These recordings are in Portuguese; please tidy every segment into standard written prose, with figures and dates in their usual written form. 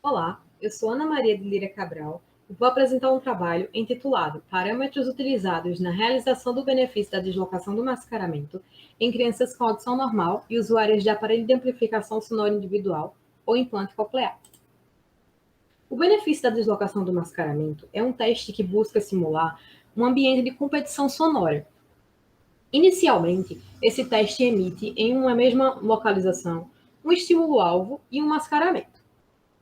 Olá, eu sou Ana Maria de Lira Cabral e vou apresentar um trabalho intitulado Parâmetros utilizados na realização do benefício da deslocação do mascaramento em crianças com audição normal e usuárias de aparelho de amplificação sonora individual ou implante coclear. O benefício da deslocação do mascaramento é um teste que busca simular um ambiente de competição sonora. Inicialmente, esse teste emite em uma mesma localização um estímulo-alvo e um mascaramento.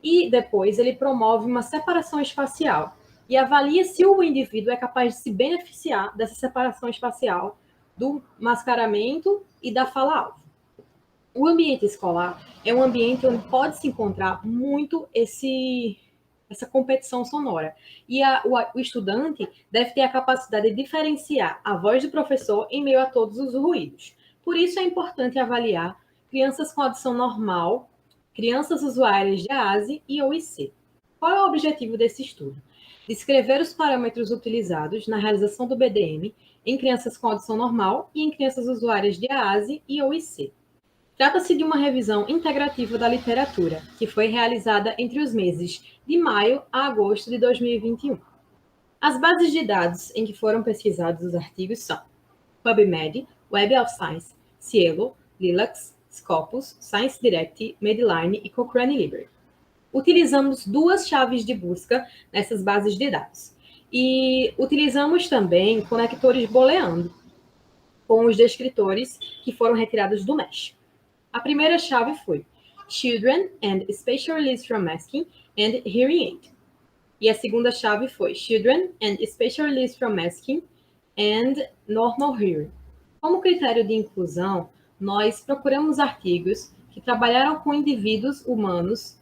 E depois ele promove uma separação espacial e avalia se o indivíduo é capaz de se beneficiar dessa separação espacial do mascaramento e da fala-alvo. O ambiente escolar é um ambiente onde pode se encontrar muito essa competição sonora. E o estudante deve ter a capacidade de diferenciar a voz do professor em meio a todos os ruídos. Por isso é importante avaliar crianças com audição normal, crianças usuárias de AASE e OIC. Qual é o objetivo desse estudo? Descrever os parâmetros utilizados na realização do BDM em crianças com audição normal e em crianças usuárias de AASE e OIC. Trata-se de uma revisão integrativa da literatura, que foi realizada entre os meses de maio a agosto de 2021. As bases de dados em que foram pesquisados os artigos são PubMed, Web of Science, Cielo, Lilacs, Scopus, Science Direct, Medline e Cochrane Library. Utilizamos duas chaves de busca nessas bases de dados. E utilizamos também conectores booleano, com os descritores que foram retirados do mesh. A primeira chave foi Children and Spatial Release from Masking and Hearing Aid. E a segunda chave foi Children and Spatial Release from Masking and Normal Hearing. Como critério de inclusão, nós procuramos artigos que trabalharam com indivíduos humanos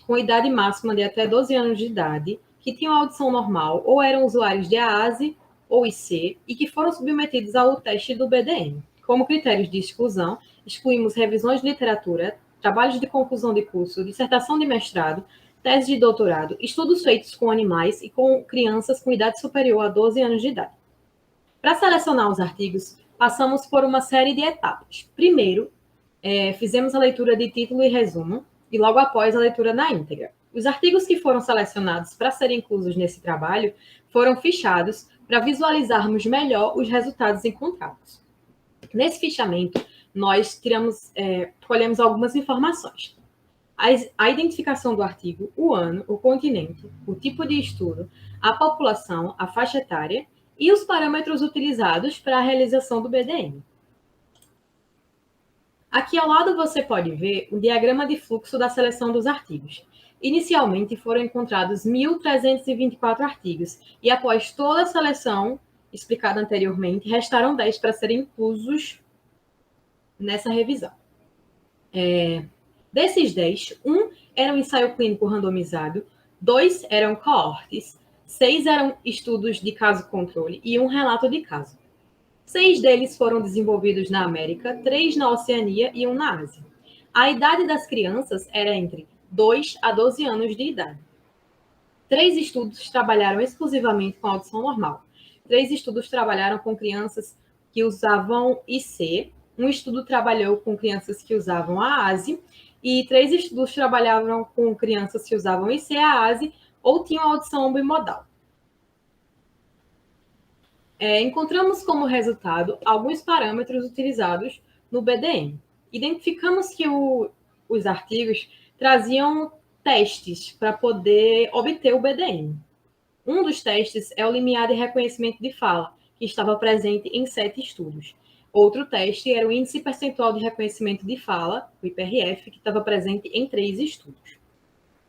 com idade máxima de até 12 anos de idade, que tinham audição normal ou eram usuários de AASE ou IC e que foram submetidos ao teste do BDM. Como critérios de exclusão, excluímos revisões de literatura, trabalhos de conclusão de curso, dissertação de mestrado, tese de doutorado, estudos feitos com animais e com crianças com idade superior a 12 anos de idade. Para selecionar os artigos, passamos por uma série de etapas. Primeiro, fizemos a leitura de título e resumo, e logo após a leitura na íntegra. Os artigos que foram selecionados para serem inclusos nesse trabalho foram fichados para visualizarmos melhor os resultados encontrados. Nesse fichamento, nós colhemos algumas informações. A identificação do artigo, o ano, o continente, o tipo de estudo, a população, a faixa etária e os parâmetros utilizados para a realização do BDM. Aqui ao lado você pode ver o diagrama de fluxo da seleção dos artigos. Inicialmente foram encontrados 1.324 artigos e após toda a seleção explicada anteriormente, restaram 10 para serem inclusos nessa revisão. Desses 10, 1 era um ensaio clínico randomizado, 2 eram coortes, 6 eram estudos de caso-controle e 1 relato de caso. 6 deles foram desenvolvidos na América, 3 na Oceania e 1 na Ásia. A idade das crianças era entre 2 a 12 anos de idade. 3 estudos trabalharam exclusivamente com audição normal. 3 estudos trabalharam com crianças que usavam IC, um estudo trabalhou com crianças que usavam a AASE, e 3 estudos trabalhavam com crianças que usavam IC, a AASE ou tinham audição bimodal. Encontramos como resultado alguns parâmetros utilizados no BDM. Identificamos que os artigos traziam testes para poder obter o BDM. Um dos testes é o limiar de reconhecimento de fala, que estava presente em 7 estudos. Outro teste era o índice percentual de reconhecimento de fala, o IPRF, que estava presente em 3 estudos.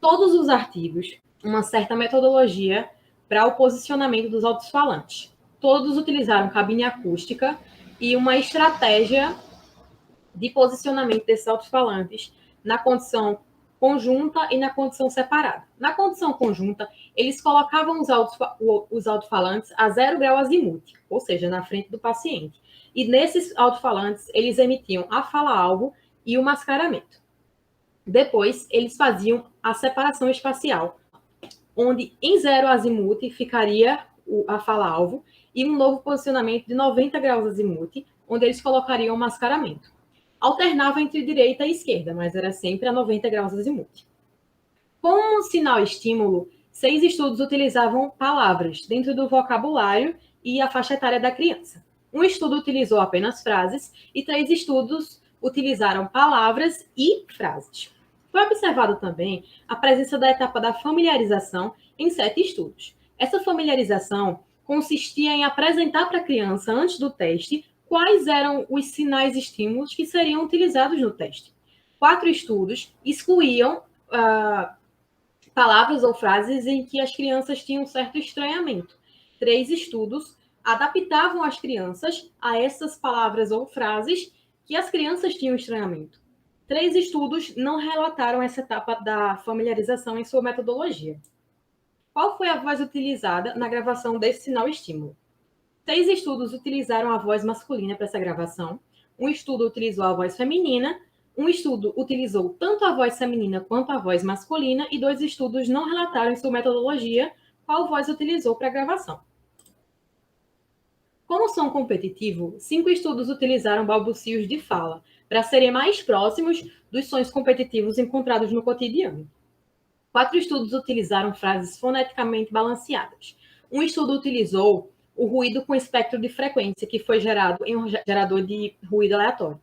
Todos os artigos, uma certa metodologia para o posicionamento dos alto-falantes. Todos utilizaram cabine acústica e uma estratégia de posicionamento desses alto-falantes na condição conjunta e na condição separada. Na condição conjunta, eles colocavam os alto-falantes a 0 grau azimuth, ou seja, na frente do paciente. E nesses alto-falantes, eles emitiam a fala-alvo e o mascaramento. Depois, eles faziam a separação espacial, onde em 0 azimuth ficaria a fala-alvo e um novo posicionamento de 90 graus azimuth, onde eles colocariam o mascaramento. Alternava entre direita e esquerda, mas era sempre a 90 graus azimuth. Como sinal estímulo, 6 estudos utilizavam palavras dentro do vocabulário e a faixa etária da criança. Um estudo utilizou apenas frases e 3 estudos utilizaram palavras e frases. Foi observado também a presença da etapa da familiarização em 7 estudos. Essa familiarização consistia em apresentar para a criança, antes do teste, quais eram os sinais estímulos que seriam utilizados no teste. 4 estudos excluíam palavras ou frases em que as crianças tinham um certo estranhamento. 3 estudos adaptavam as crianças a essas palavras ou frases que as crianças tinham estranhamento. 3 estudos não relataram essa etapa da familiarização em sua metodologia. Qual foi a voz utilizada na gravação desse sinal estímulo? 6 estudos utilizaram a voz masculina para essa gravação. Um estudo utilizou a voz feminina. Um estudo utilizou tanto a voz feminina quanto a voz masculina. E 2 estudos não relataram em sua metodologia qual voz utilizou para a gravação. Como som competitivo, 5 estudos utilizaram balbucios de fala para serem mais próximos dos sons competitivos encontrados no cotidiano. 4 estudos utilizaram frases foneticamente balanceadas. Um estudo utilizou o ruído com espectro de frequência, que foi gerado em um gerador de ruído aleatório.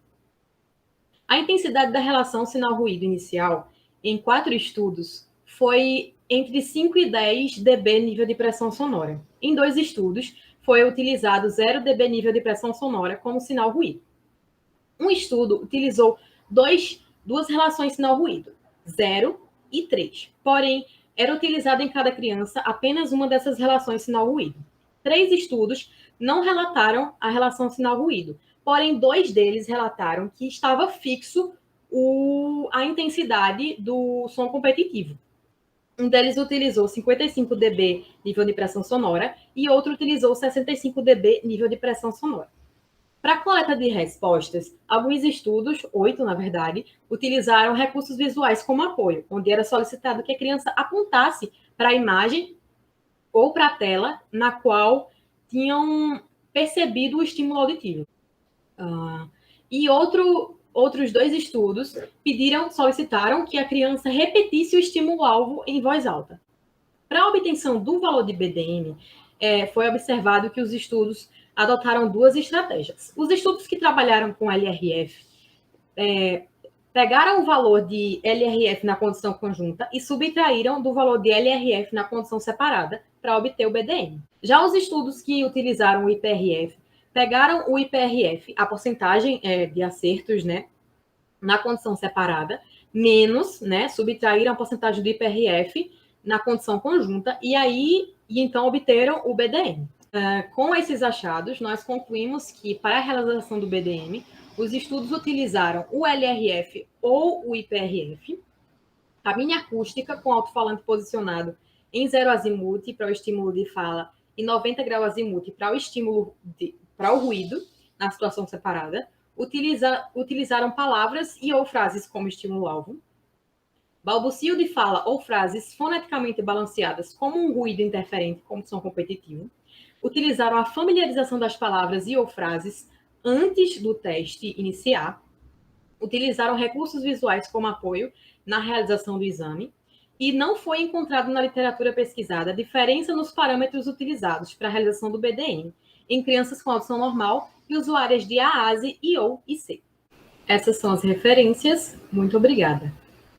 A intensidade da relação sinal-ruído inicial, em 4 estudos, foi entre 5 e 10 dB nível de pressão sonora. Em 2 estudos, foi utilizado 0 dB nível de pressão sonora como sinal-ruído. Um estudo utilizou duas relações sinal-ruído, 0 e 3. Porém, era utilizada em cada criança apenas uma dessas relações sinal-ruído. 3 estudos não relataram a relação sinal-ruído, porém 2 deles relataram que estava fixo a intensidade do som competitivo. Um deles utilizou 55 dB nível de pressão sonora e outro utilizou 65 dB nível de pressão sonora. Para a coleta de respostas, alguns estudos, 8 na verdade, utilizaram recursos visuais como apoio, onde era solicitado que a criança apontasse para a imagem ou para a tela na qual tinham percebido o estímulo auditivo. E outros 2 estudos solicitaram que a criança repetisse o estímulo-alvo em voz alta. Para a obtenção do valor de BDM, foi observado que os estudos adotaram 2 estratégias. Os estudos que trabalharam com LRF pegaram o valor de LRF na condição conjunta e subtraíram do valor de LRF na condição separada para obter o BDM. Já os estudos que utilizaram o IPRF pegaram o IPRF, a porcentagem de acertos, né, na condição separada, menos, né, subtraíram a porcentagem do IPRF na condição conjunta e então obteram o BDM. Com esses achados, nós concluímos que, para a realização do BDM, os estudos utilizaram o LRF ou o IPRF, cabine acústica com alto-falante posicionado em 0 azimuth para o estímulo de fala e 90 graus azimuth para o estímulo para o ruído, na situação separada, utilizaram palavras e ou frases como estímulo-alvo, balbucio de fala ou frases foneticamente balanceadas como um ruído interferente como som competitivo, utilizaram a familiarização das palavras e ou frases antes do teste iniciar, utilizaram recursos visuais como apoio na realização do exame, e não foi encontrado na literatura pesquisada diferença nos parâmetros utilizados para a realização do BDM em crianças com audição normal e usuárias de AASE e ou IC. Essas são as referências. Muito obrigada.